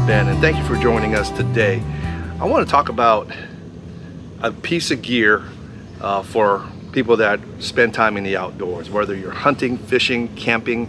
Ben, and thank you for joining us today. I want to talk about a piece of gear for people that spend time in the outdoors, whether you're hunting, fishing, camping,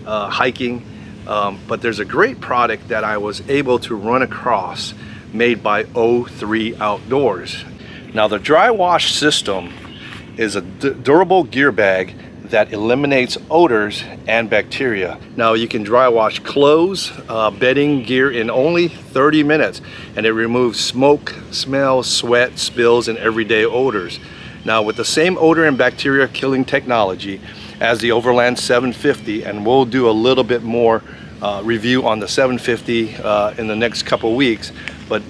hiking, but there's a great product that I was able to run across made by O3 Outdoors. Now, the dry wash system is a durable gear bag that eliminates odors and bacteria. Now, you can dry wash clothes, bedding, gear in only 30 minutes, and it removes smoke, smell, sweat, spills, and everyday odors. Now, with the same odor and bacteria killing technology as the Overland 750, and we'll do a little bit more review on the 750 in the next couple weeks, but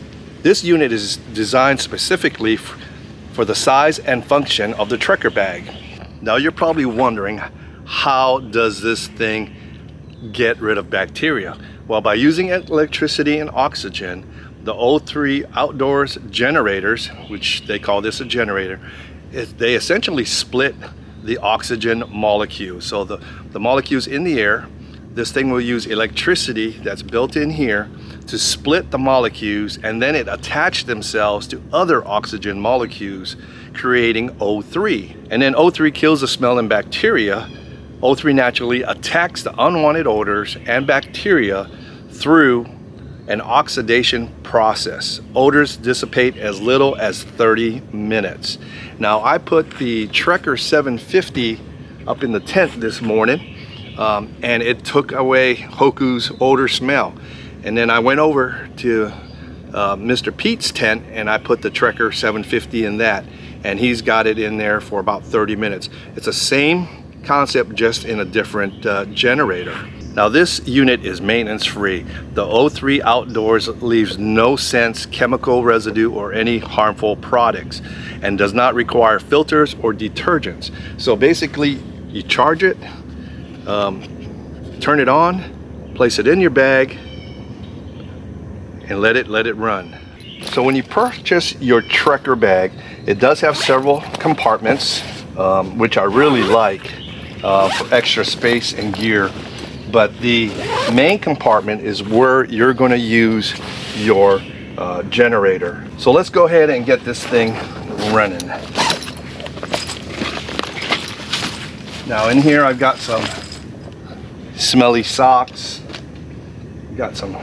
this unit is designed specifically for the size and function of the trekker bag. Now, you're probably wondering, how does this thing get rid of bacteria? Well, by using electricity and oxygen, the O3 Outdoors generators, which they call this a generator, they essentially split the oxygen molecule. So the molecules in the air, this thing will use electricity that's built in here to split the molecules, and then it attach themselves to other oxygen molecules, creating O3. And then O3 kills the smell and bacteria. O3 naturally attacks the unwanted odors and bacteria through an oxidation process. Odors dissipate as little as 30 minutes. Now, I put the Trekker 750 up in the tent this morning, and it took away Hoku's odor smell. And then I went over to Mr. Pete's tent, and I put the Trekker 750 in that, and he's got it in there for about 30 minutes. It's the same concept, just in a different generator. Now, this unit is maintenance free. The O3 Outdoors leaves no scents, chemical residue, or any harmful products, and does not require filters or detergents. So basically, you charge it, turn it on, place it in your bag, and let it run. So when you purchase your trekker bag, it does have several compartments, which I really like for extra space and gear. But the main compartment is where you're going to use your generator. So let's go ahead and get this thing running. Now, in here I've got some smelly socks, got some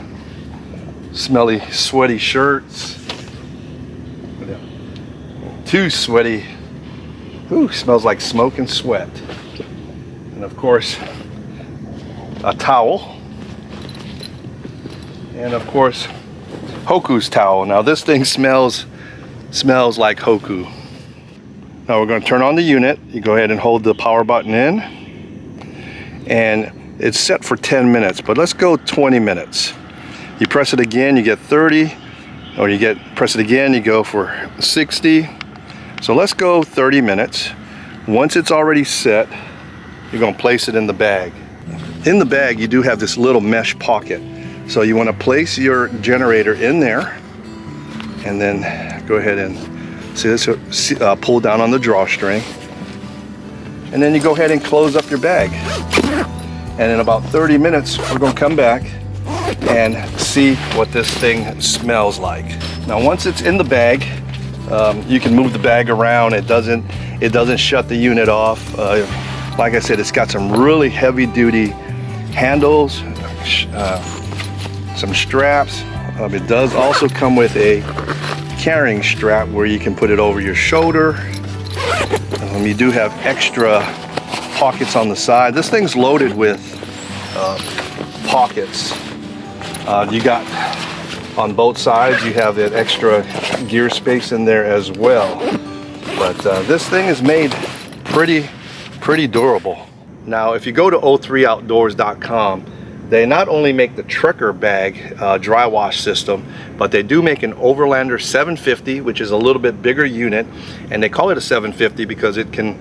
smelly, sweaty shirts, two sweaty, smells like smoke and sweat, and of course a towel, and of course Hoku's towel. Now, this thing smells like Hoku. Now, we're going to turn on the unit. You go ahead and hold the power button in, and it's set for 10 minutes, but let's go 20 minutes. You press it again, you get 30, or press it again, you go for 60. So let's go 30 minutes. Once it's already set, you're going to place it in the bag. In the bag, you do have this little mesh pocket. So you want to place your generator in there, and then go ahead and see this, pull down on the drawstring, and then you go ahead and close up your bag. And in about 30 minutes, we're going to come back and see what this thing smells like. Now, once it's in the bag, you can move the bag around. It doesn't shut the unit off. Like I said, it's got some really heavy-duty handles, some straps. It does also come with a carrying strap where you can put it over your shoulder. You do have extra pockets on the side. This thing's loaded with pockets. You got on both sides, you have that extra gear space in there as well. But this thing is made pretty durable. Now, if you go to o3outdoors.com, they not only make the trekker bag dry wash system, but they do make an Overlander 750, which is a little bit bigger unit, and they call it a 750 because it can,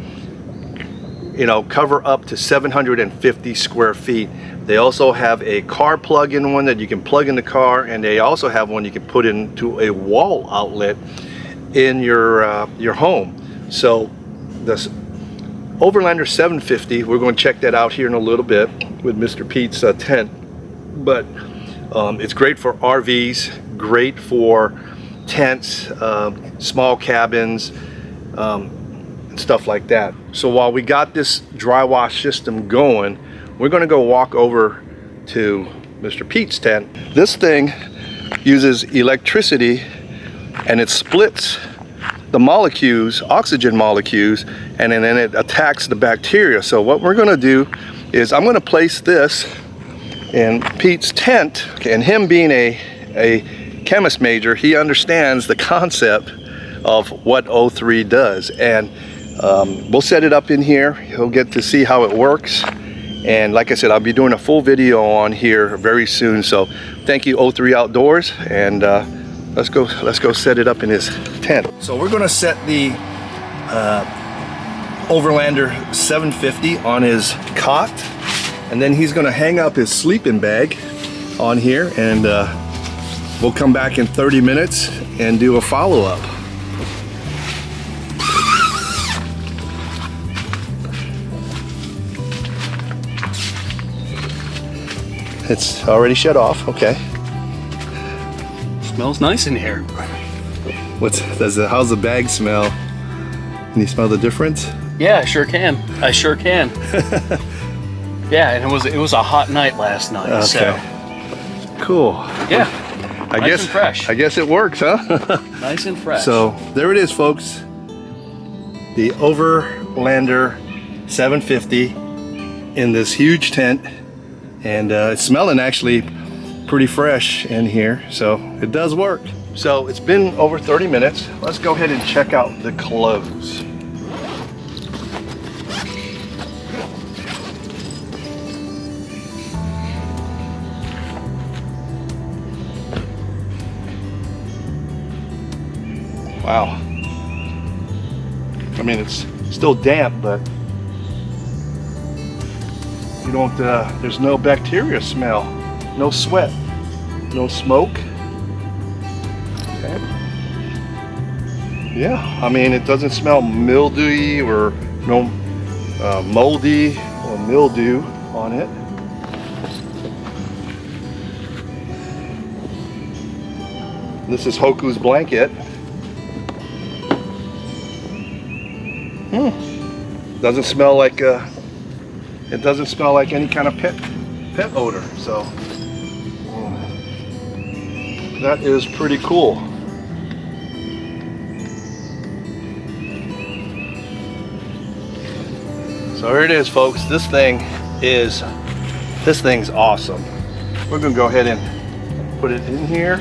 cover up to 750 square feet. They also have a car plug-in one that you can plug in the car, and they also have one you can put into a wall outlet in your home. So this Overlander 750, we're going to check that out here in a little bit with Mr. Pete's tent. But It's great for RVs, great for tents, small cabins, and stuff like that. So while we got this dry wash system going, we're gonna go walk over to Mr. Pete's tent. This thing uses electricity and it splits the molecules, oxygen molecules, and then it attacks the bacteria. So what we're gonna do is I'm gonna place this in Pete's tent, and him being a chemist major, he understands the concept of what O3 does, and we'll set it up in here. He'll get to see how it works, and like I said, I'll be doing a full video on here very soon. So thank you, O3 Outdoors, and let's go set it up in his tent. So we're gonna set the Overlander 750 on his cot, and then he's gonna hang up his sleeping bag on here, and we'll come back in 30 minutes and do a follow-up. It's already shut off, okay. Smells nice in here. How's the bag smell? Can you smell the difference? Yeah, I sure can. I sure can. Yeah, and it was a hot night last night. Okay. So. Cool. Yeah. Nice and fresh. I guess it works, huh? Nice and fresh. So there it is, folks. The Overlander 750 in this huge tent, and it's smelling actually pretty fresh in here, so it does work. So it's been over 30 minutes. Let's go ahead and check out the clothes. Wow. I mean, it's still damp, but you don't, there's no bacteria smell, no sweat, no smoke. Okay. Yeah, I mean, it doesn't smell mildewy or no moldy or mildew on it. This is Hoku's blanket. Doesn't smell like it doesn't smell like any kind of pet odor. So that is pretty cool. So here it is, folks. This thing's awesome. We're gonna go ahead and put it in here.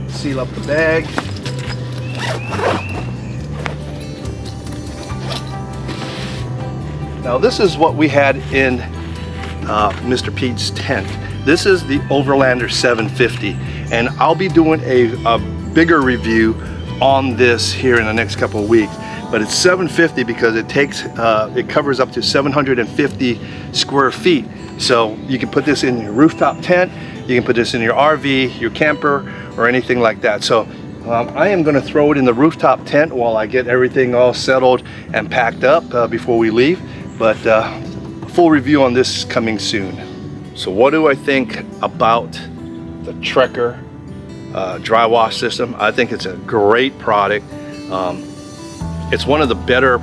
Seal up the bag. Now this is what we had in Mr. Pete's tent. This is the Overlander 750, and I'll be doing a bigger review on this here in the next couple of weeks. But it's 750 because it covers up to 750 square feet. So you can put this in your rooftop tent, you can put this in your RV, your camper, or anything like that. So I am going to throw it in the rooftop tent while I get everything all settled and packed up before we leave. But a full review on this is coming soon. So what do I think about the Trekker dry wash system? I think it's a great product. It's one of the better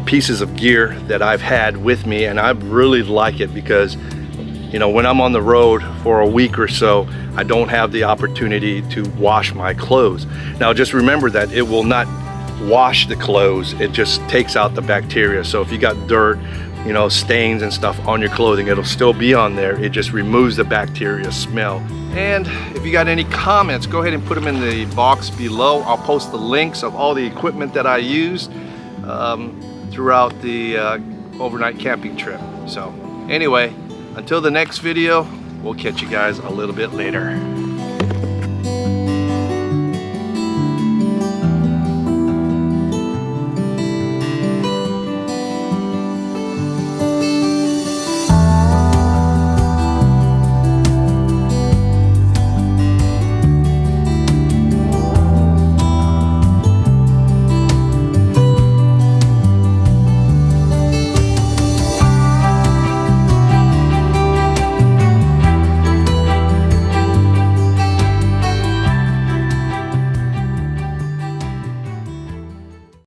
pieces of gear that I've had with me, and I really like it because, you know, when I'm on the road for a week or so, I don't have the opportunity to wash my clothes. Now just remember that it will not wash the clothes, it just takes out the bacteria. So if you got dirt, you know, stains and stuff on your clothing, it'll still be on there. It just removes the bacteria smell. And if you got any comments, go ahead and put them in the box below. I'll post the links of all the equipment that I used throughout the overnight camping trip. So anyway, until the next video, we'll catch you guys a little bit later.